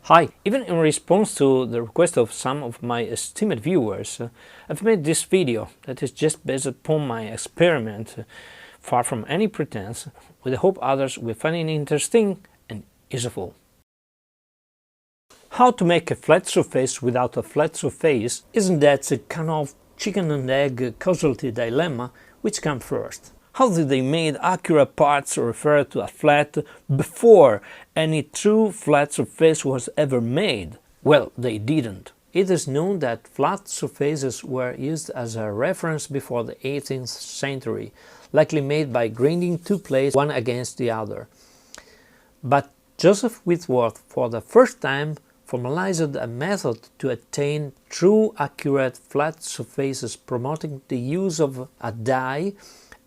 Hi! Even in response to the request of some of my esteemed viewers, I've made this video that is just based upon my experiment, far from any pretense, with the hope others will find it interesting and useful. How to make a flat surface without a flat surface? Isn't that a kind of chicken and egg causality dilemma? Which comes first? How did they make accurate parts refer to a flat before any true flat surface was ever made? Well, they didn't. It is known that flat surfaces were used as a reference before the 18th century, likely made by grinding two plates one against the other. But Joseph Whitworth, for the first time, formalized a method to attain true accurate flat surfaces, promoting the use of a die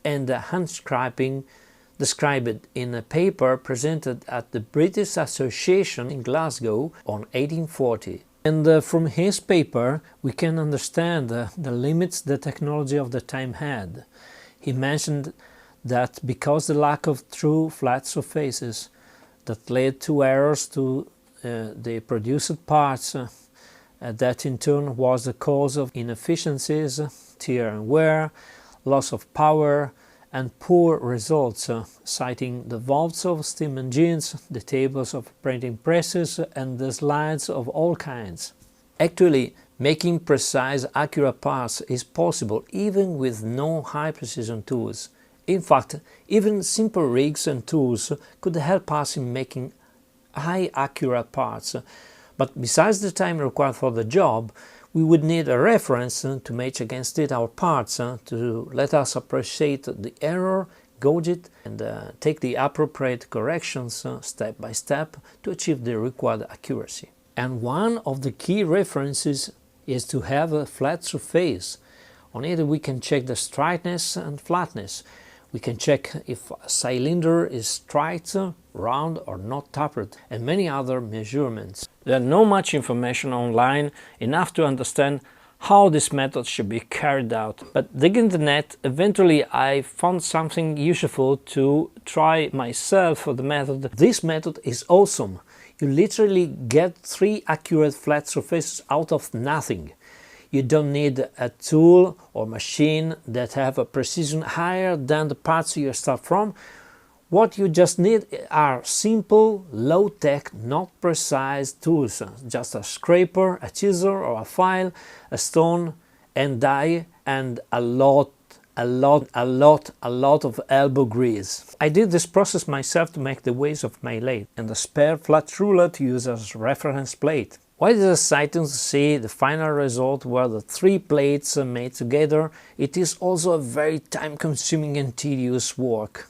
and hand scraping, described in a paper presented at the British Association in Glasgow on 1840. And from his paper we can understand the limits the technology of the time had. He mentioned that because the lack of true flat surfaces that led to errors to the produced parts, that in turn was the cause of inefficiencies, tear and wear, loss of power and poor results, citing the valves of steam engines, the tables of printing presses and the slides of all kinds. Actually, making precise, accurate parts is possible even with no high-precision tools. In fact, even simple rigs and tools could help us in making high accurate parts, but besides the time required for the job, we would need a reference to match against it our parts to let us appreciate the error, gauge it and take the appropriate corrections step by step to achieve the required accuracy. And one of the key references is to have a flat surface. On it we can check the straightness and flatness. We can check if a cylinder is straight, round or not tapered, and many other measurements. There's not much information online enough to understand how this method should be carried out, but digging the net, eventually I found something useful to try myself for the method. This method is awesome. You literally get 3 accurate flat surfaces out of nothing. You don't need a tool or machine that have a precision higher than the parts you start from. What you just need are simple, low-tech, not precise tools. Just a scraper, a chisel or a file, a stone and die, and a lot of elbow grease. I did this process myself to make the ways of my lathe, and a spare flat ruler to use as reference plate. While it is exciting to see the final result where the 3 plates are made together, it is also a very time-consuming and tedious work.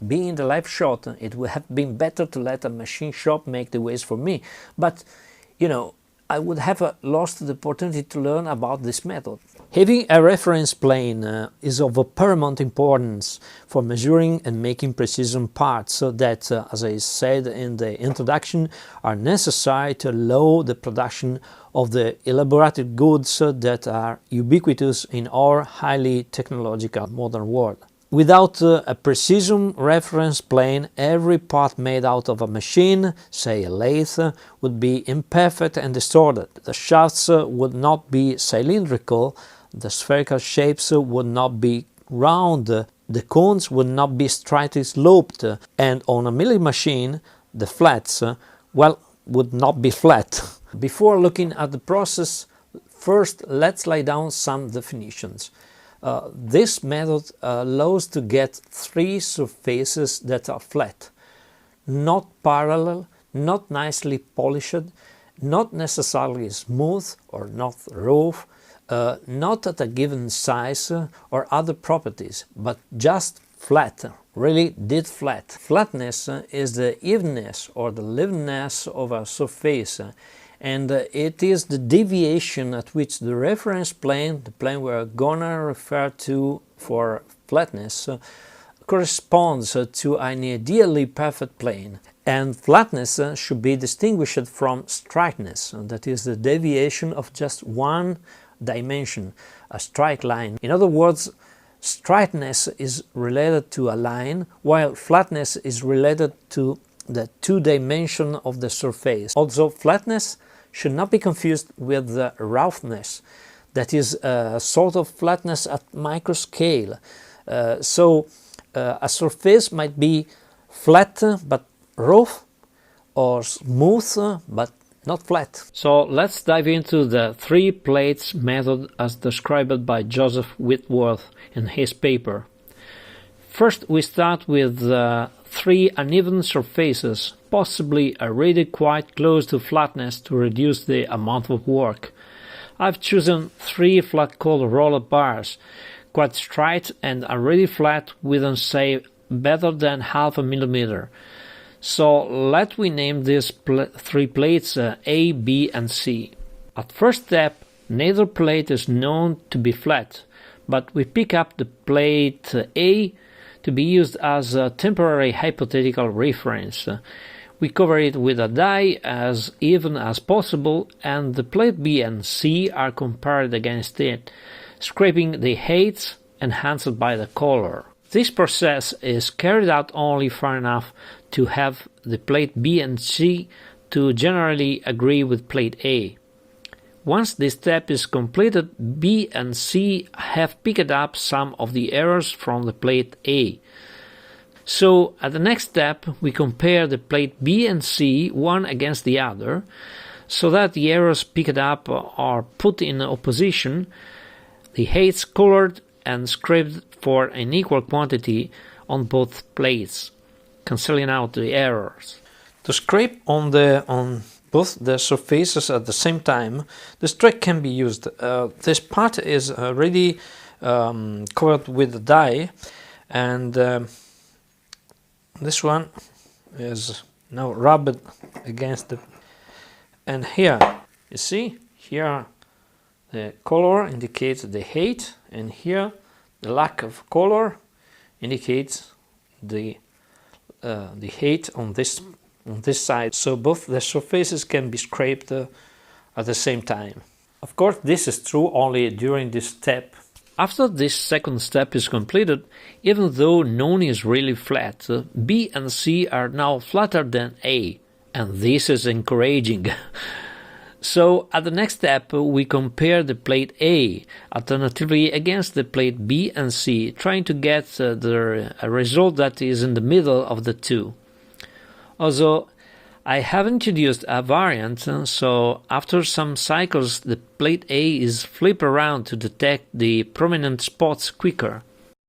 Being in the live shot, it would have been better to let a machine shop make the ways for me, but you know, I would have lost the opportunity to learn about this method. Having a reference plane is of paramount importance for measuring and making precision parts, so that, as I said in the introduction, are necessary to allow the production of the elaborated goods that are ubiquitous in our highly technological modern world. Without a precision reference plane, every part made out of a machine, say a lathe, would be imperfect and distorted. The shafts would not be cylindrical, the spherical shapes would not be round, the cones would not be straightly sloped, and on a milling machine, the flats, well, would not be flat. Before looking at the process, first let's lay down some definitions. This method allows to get 3 surfaces that are flat, not parallel, not nicely polished, not necessarily smooth or not rough, not at a given size or other properties, but just flat, really dead flat. Flatness is the evenness or the levelness of a surface, and it is the deviation at which the reference plane, the plane we're gonna refer to for flatness, corresponds to an ideally perfect plane. And flatness should be distinguished from straightness, that is the deviation of just one dimension, a straight line. In other words, straightness is related to a line, while flatness is related to the two-dimension of the surface. Also, flatness should not be confused with the roughness, that is a sort of flatness at microscale. A surface might be flat but rough, or smooth but not flat. So let's dive into the three plates method as described by Joseph Whitworth in his paper. First, we start with three uneven surfaces, possibly already quite close to flatness to reduce the amount of work. I've chosen three flat-cold roller bars, quite straight and already flat within, say, better than half a millimeter. So let we name these three plates A, B and C. At first step, neither plate is known to be flat, but we pick up the plate A to be used as a temporary hypothetical reference. We cover it with a die as even as possible, and the plate B and C are compared against it, scraping the heights enhanced by the color. This process is carried out only far enough to have the plate B and C to generally agree with plate A. Once this step is completed, B and C have picked up some of the errors from the plate A. So at the next step, we compare the plate B and C one against the other, so that the errors picked up are put in opposition, the heights colored and scraped for an equal quantity on both plates, cancelling out the errors. To scrape on both the surfaces at the same time, this trick can be used. This part is already covered with the dye, and this one is now rubbed against the, and here you see, here the color indicates the height, and here the lack of color indicates the height on this side. So both the surfaces can be scraped at the same time. Of course, this is true only during this step. After this second step is completed, even though none is really flat, B and C are now flatter than A, and this is encouraging. So at the next step, we compare the plate A alternatively against the plate B and C, trying to get a result that is in the middle of the two. Also, I have introduced a variant, so after some cycles the plate A is flipped around to detect the prominent spots quicker.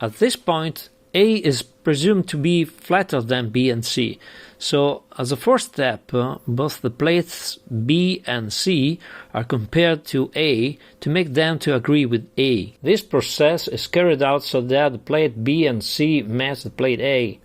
At this point, A is presumed to be flatter than B and C, so as a fourth step, both the plates B and C are compared to A to make them to agree with A. This process is carried out so that the plate B and C match the plate A.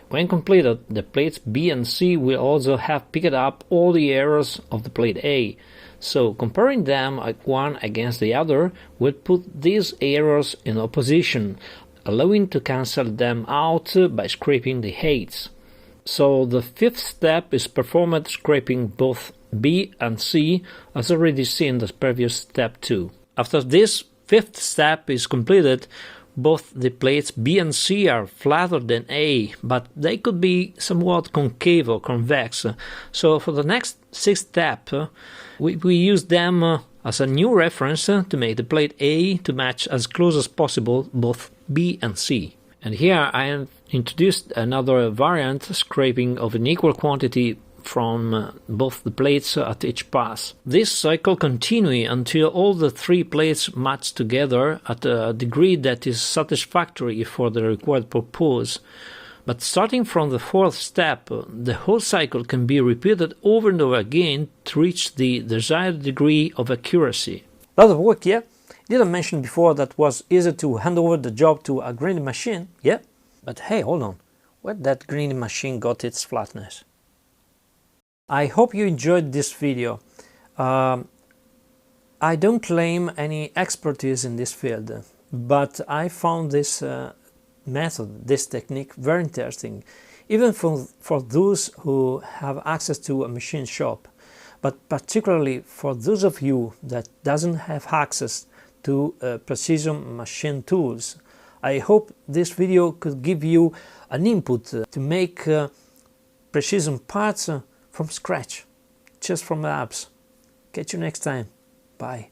When completed, the plates B and C will also have picked up all the errors of the plate A, so comparing them one against the other will put these errors in opposition, allowing to cancel them out by scraping the heights. So the fifth step is performed scraping both B and C, as already seen in the previous step 2. After this fifth step is completed, both the plates B and C are flatter than A, but they could be somewhat concave or convex. So for the next sixth step, we use them as a new reference to make the plate A to match as close as possible both B and C. And here I have introduced another variant, scraping of an equal quantity from both the plates at each pass. This cycle continues until all the three plates match together at a degree that is satisfactory for the required purpose. But starting from the fourth step, the whole cycle can be repeated over and over again to reach the desired degree of accuracy. Lot of work, yeah? Did I mention before that was easy to hand over the job to a grinding machine? Yeah? But hey, hold on. Where that grinding machine got its flatness? I hope you enjoyed this video. I don't claim any expertise in this field, but I found this method, this technique, very interesting, even for those who have access to a machine shop, but particularly for those of you that doesn't have access to precision machine tools. I hope this video could give you an input to make precision parts from scratch, just from labs. Catch you next time. Bye.